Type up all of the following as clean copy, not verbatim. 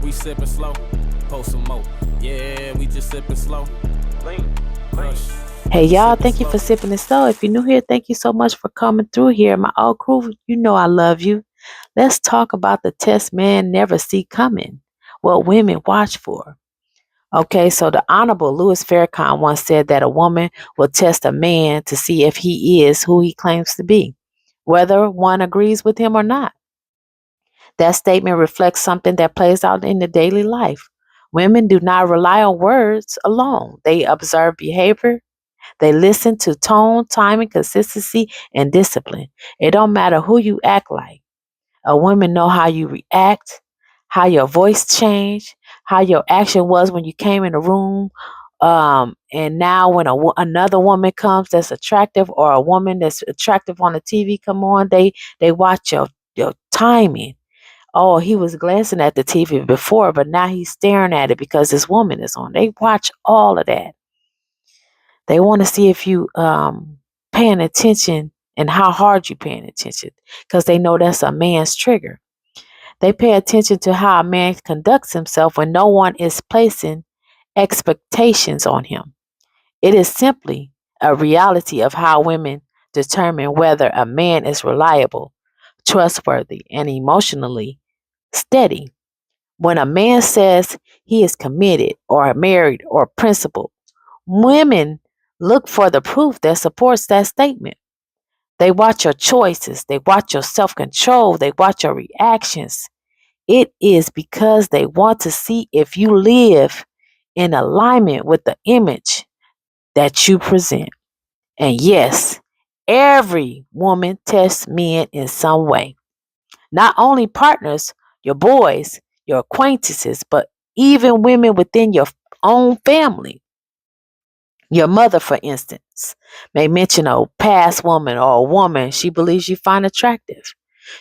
We sippin' slow, post some more. Yeah, we just sippin' slow. Lean, crush. Hey y'all, thank you for sipping it slow. If you're new here, thank you so much for coming through here. My old crew, you know I love you. Let's talk about the test men never see coming. What women watch for. Okay, so the Honorable Louis Farrakhan once said that a woman will test a man to see if he is who he claims to be, whether one agrees with him or not. That statement reflects something that plays out in the daily life. Women do not rely on words alone. They observe behavior. They listen to tone, timing, consistency, and discipline. It don't matter who you act like. A woman know how you react, how your voice changed, how your action was when you came in the room. And now when another woman comes that's attractive, or a woman that's attractive on the TV come on, they watch your timing. Oh, he was glancing at the TV before, but now he's staring at it because this woman is on. They watch all of that. They want to see if you paying attention and how hard you paying attention, because they know that's a man's trigger. They pay attention to how a man conducts himself when no one is placing expectations on him. It is simply a reality of how women determine whether a man is reliable, trustworthy, and emotionally steady. When a man says he is committed or married or principled, women look for the proof that supports that statement. They watch your choices, they watch your self control, they watch your reactions. It is because they want to see if you live in alignment with the image that you present. And yes, every woman tests men in some way. Not only partners, your boys, your acquaintances, but even women within your own family. Your mother, for instance, may mention a past woman or a woman she believes you find attractive.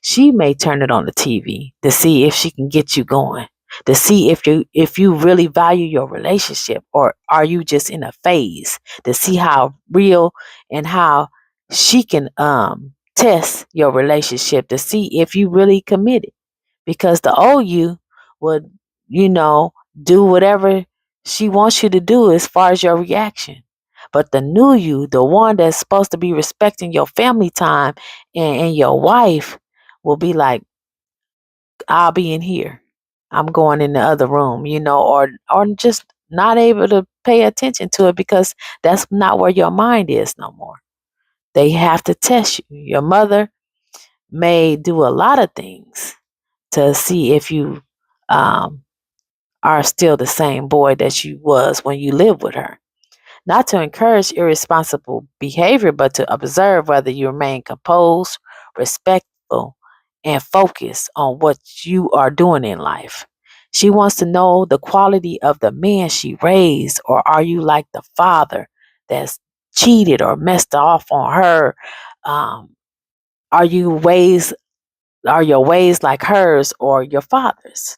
She may turn it on the TV to see if she can get you going, to see if you really value your relationship, or are you just in a phase, to see how real and how she can test your relationship, to see if you really committed. Because the old you would, you know, do whatever she wants you to do as far as your reaction. But the new you, the one that's supposed to be respecting your family time and your wife, will be like, I'll be in here. I'm going in the other room, or just not able to pay attention to it because that's not where your mind is no more. They have to test you. Your mother may do a lot of things to see if you um, are still the same boy that you was when you lived with her. Not to encourage irresponsible behavior, but to observe whether you remain composed, respectful, and focused on what you are doing in life. She wants to know the quality of the man she raised, or are you like the father that's cheated or messed off on her? Um, are you ways are your ways like hers or your father's?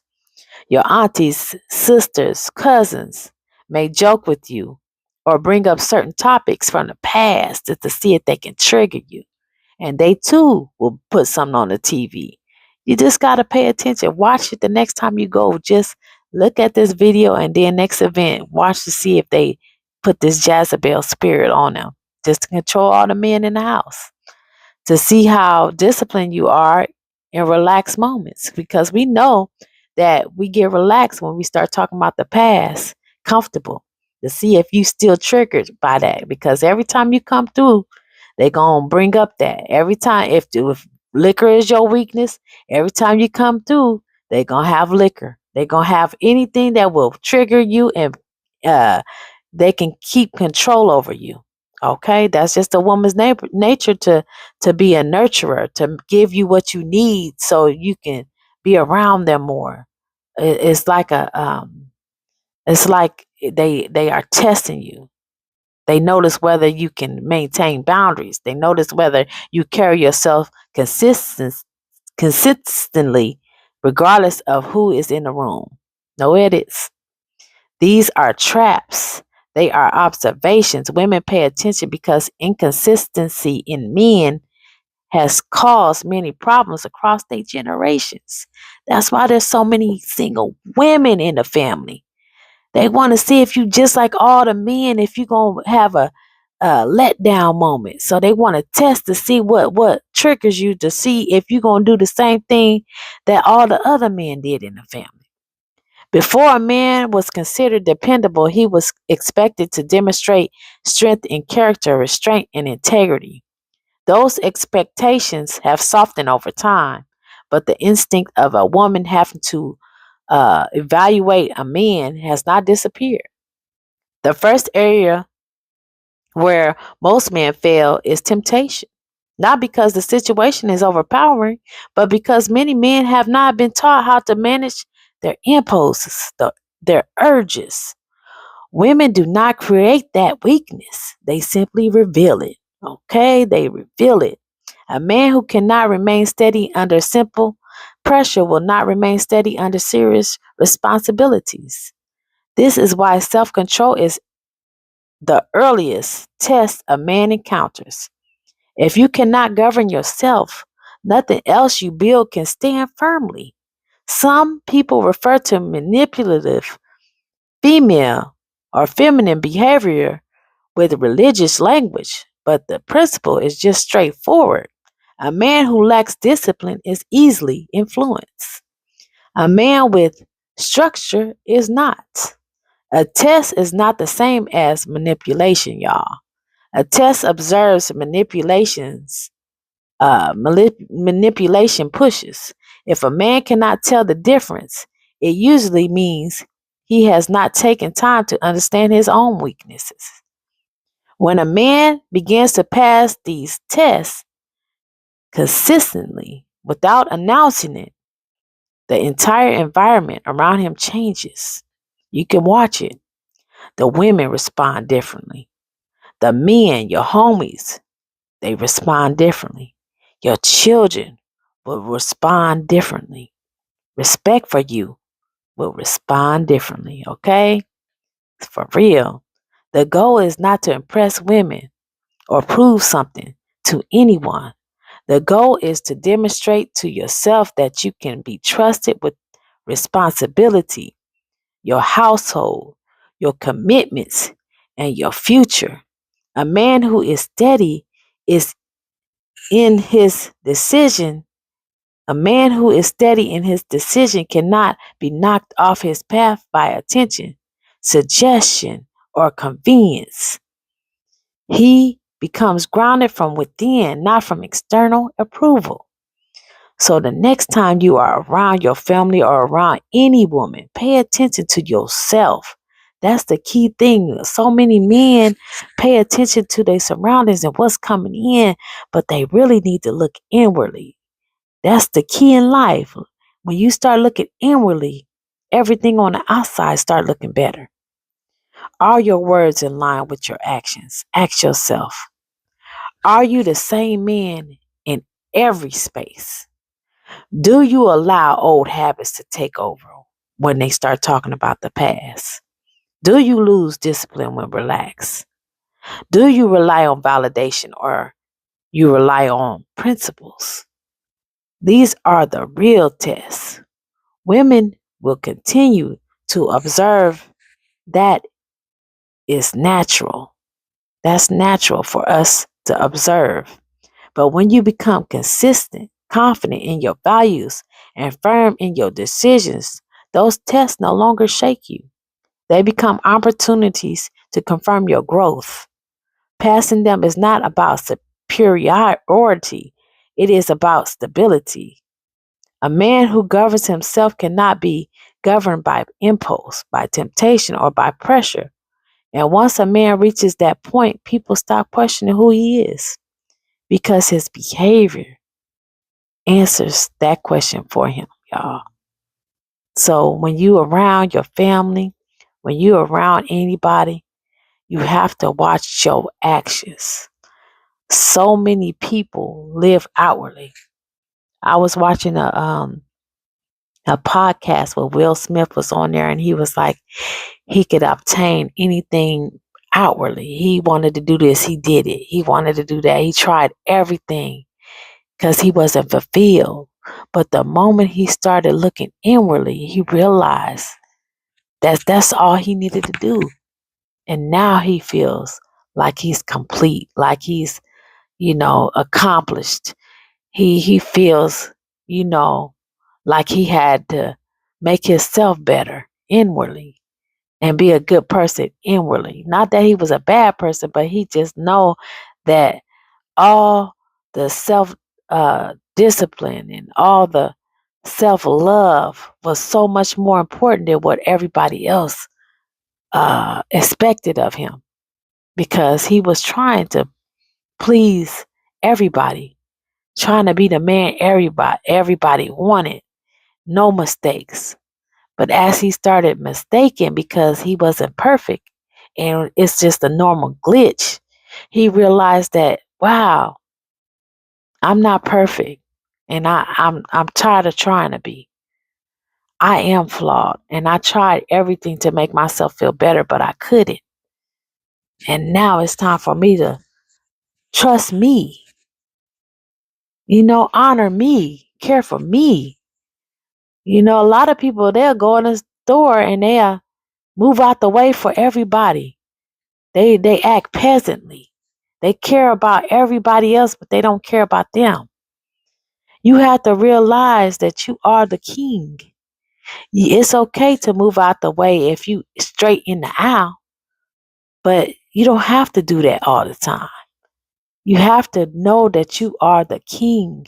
Your aunties, sisters, cousins may joke with you or bring up certain topics from the past just to see if they can trigger you. And they too will put something on the TV. You just got to pay attention. Watch it the next time you go. Just look at this video, and then next event, watch to see if they put this Jezebel spirit on them, just to control all the men in the house, to see how disciplined you are in relaxed moments, because we know that we get relaxed when we start talking about the past, comfortable, to see if you still triggered by that, because every time you come through, they gonna bring up that. Every time, if liquor is your weakness, every time you come through, they gonna have liquor. They gonna have anything that will trigger you, and uh they can keep control over you. Okay, that's just a woman's nature to be a nurturer, to give you what you need so you can be around them more. It's like it's like they are testing you. They notice whether you can maintain boundaries. They notice whether you carry yourself consistently, regardless of who is in the room. No edits. These are traps. They are observations. Women pay attention because inconsistency in men has caused many problems across their generations. That's why there's so many single women in the family. They want to see if you just like all the men, if you're going to have a letdown moment. So they want to test to see what triggers you, to see if you're going to do the same thing that all the other men did in the family. Before a man was considered dependable, he was expected to demonstrate strength in character, restraint, and integrity. Those expectations have softened over time, but the instinct of a woman having to evaluate a man has not disappeared. The first area where most men fail is temptation. Not because the situation is overpowering, but because many men have not been taught how to manage their impulses, their urges. Women do not create that weakness, they simply reveal it. Okay, they reveal it. A man who cannot remain steady under simple pressure will not remain steady under serious responsibilities. This is why self control is the earliest test a man encounters. If you cannot govern yourself, nothing else you build can stand firmly. Some people refer to manipulative female or feminine behavior with religious language, but the principle is just straightforward. A man who lacks discipline is easily influenced. A man with structure is not. A test is not the same as manipulation, y'all. A test observes manipulation pushes. If a man cannot tell the difference, it usually means he has not taken time to understand his own weaknesses. When a man begins to pass these tests consistently without announcing it, the entire environment around him changes. You can watch it. The women respond differently. The men, your homies, they respond differently. Your children will respond differently. Respect for you will respond differently, okay? For real. The goal is not to impress women or prove something to anyone. The goal is to demonstrate to yourself that you can be trusted with responsibility, your household, your commitments, and your future. A man who is steady is in his decision. A man who is steady in his decision cannot be knocked off his path by attention, suggestion, or convenience. He becomes grounded from within, not from external approval. So the next time you are around your family or around any woman, pay attention to yourself. That's the key thing. So many men pay attention to their surroundings and what's coming in, but they really need to look inwardly. That's the key in life. When you start looking inwardly, everything on the outside start looking better. Are your words in line with your actions? Ask yourself, are you the same man in every space? Do you allow old habits to take over when they start talking about the past? Do you lose discipline when relaxed? Do you rely on validation or you rely on principles? These are the real tests. Women will continue to observe. That is natural. That's natural for us to observe. But when you become consistent, confident in your values, and firm in your decisions, those tests no longer shake you. They become opportunities to confirm your growth. Passing them is not about superiority, it is about stability. A man who governs himself cannot be governed by impulse, by temptation, or by pressure. And once a man reaches that point, people stop questioning who he is because his behavior answers that question for him, y'all. So when you around your family, when you around anybody, you have to watch your actions. So many people live outwardly. I was watching a podcast where Will Smith was on there and he was like, he could obtain anything outwardly. He wanted to do this, he did it. He wanted to do that, he tried everything. because he wasn't fulfilled. But the moment he started looking inwardly, he realized that's all he needed to do. And now he feels like he's complete, like he's, accomplished. He feels, like he had to make himself better inwardly and be a good person inwardly. Not that he was a bad person, but he just know that all the self discipline and all the self love was so much more important than what everybody else expected of him, because he was trying to please everybody, trying to be the man everybody wanted, no mistakes. But as he started mistaking because he wasn't perfect and it's just a normal glitch, he realized that, wow, I'm not perfect, and I'm tired of trying to be. I am flawed, and I tried everything to make myself feel better, but I couldn't. And now it's time for me to trust me, honor me, care for me. A lot of people, they'll go in the store and they'll move out the way for everybody. They act peasantly. They care about everybody else, but they don't care about them. You have to realize that you are the king. It's okay to move out the way if you straight in the aisle, but you don't have to do that all the time. You have to know that you are the king,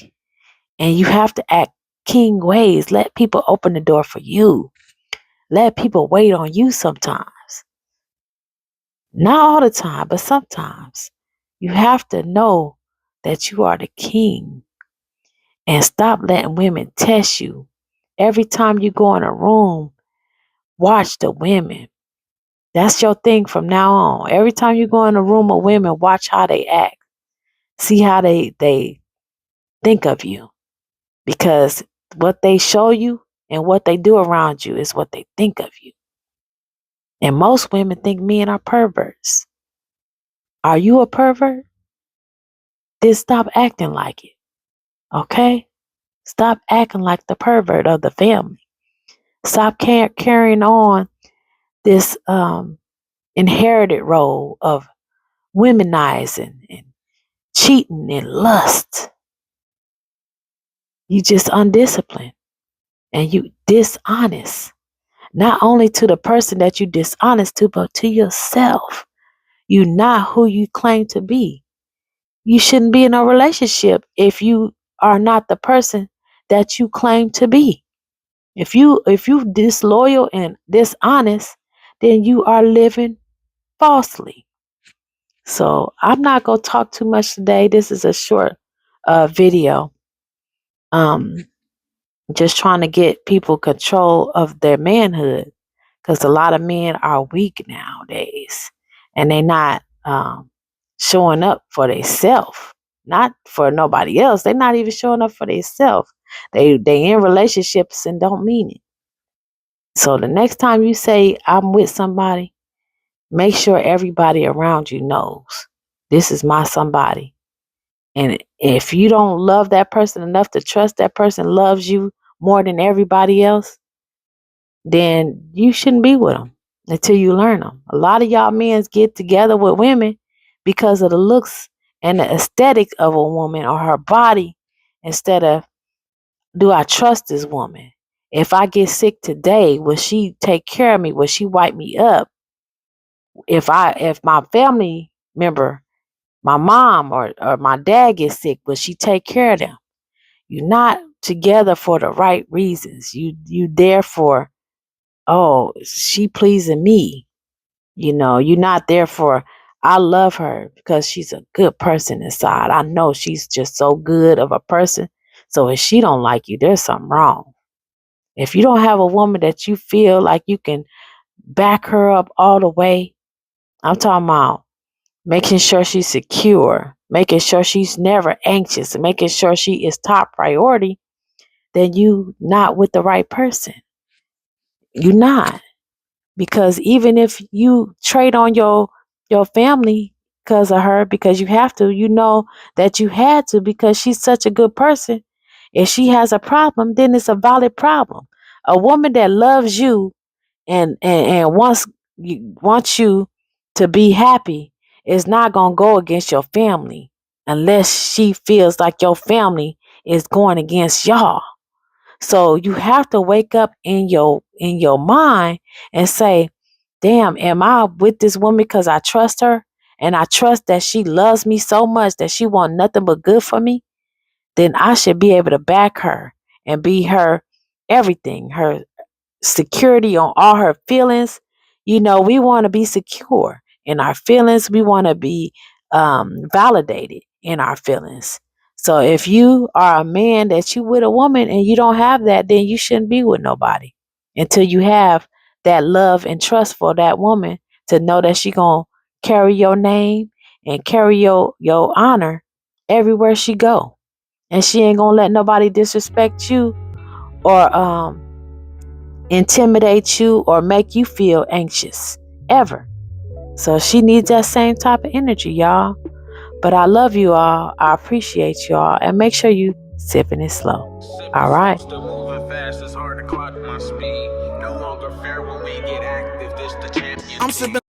and you have to act king ways. Let people open the door for you. Let people wait on you sometimes. Not all the time, but sometimes. You have to know that you are the king, and stop letting women test you. Every time you go in a room, watch the women. That's your thing from now on. Every time you go in a room of women, watch how they act. See how they think of you. Because what they show you and what they do around you is what they think of you. And most women think men are perverts. Are you a pervert? Then stop acting like it. Okay? Stop acting like the pervert of the family. Stop carrying on this inherited role of womenizing and cheating and lust. You just undisciplined and you dishonest. Not only to the person that you dishonest to, but to yourself. You're not who you claim to be. You shouldn't be in a relationship if you are not the person that you claim to be. If you disloyal and dishonest, then you are living falsely. So I'm not gonna talk too much today. This is a short video. Just trying to get people control of their manhood, because a lot of men are weak nowadays, and they not showing up for themselves, not for nobody else. They're not even showing up for themselves. They in relationships and don't mean it. So the next time you say I'm with somebody, make sure everybody around you knows this is my somebody. And if you don't love that person enough to trust that person loves you more than everybody else, then you shouldn't be with them until you learn them. A lot of y'all men get together with women because of the looks and the aesthetic of a woman or her body, instead of, do I trust this woman? If I get sick today, will she take care of me? Will she wipe me up? If my family member, my mom or my dad gets sick, will she take care of them? You're not together for the right reasons. You there for, oh, she pleasing me. You're not there for, I love her because she's a good person inside. I know she's just so good of a person. So if she don't like you, there's something wrong. If you don't have a woman that you feel like you can back her up all the way, I'm talking about making sure she's secure, making sure she's never anxious, and making sure she is top priority, then you not with the right person. You're not. Because even if you trade on your family, because of her, because you have to. You know that you had to because she's such a good person. If she has a problem, then it's a valid problem. A woman that loves you and wants you to be happy is not gonna go against your family unless she feels like your family is going against y'all. So you have to wake up in your mind and say, damn, am I with this woman because I trust her and I trust that she loves me so much that she want nothing but good for me? Then I should be able to back her and be her everything, her security on all her feelings. You know, we want to be secure in our feelings. We want to be validated in our feelings. So if you are a man that you with a woman and you don't have that, then you shouldn't be with nobody until you have that love and trust for that woman to know that she gonna carry your name and carry your honor everywhere she go, and she ain't gonna let nobody disrespect you or intimidate you or make you feel anxious ever. So she needs that same type of energy, y'all. But I love you all. I appreciate y'all. And make sure you sipping it slow. All right. Still moving fast, it's hard to clock my speed. No longer fair when we get active. This the champion. I'm sipping.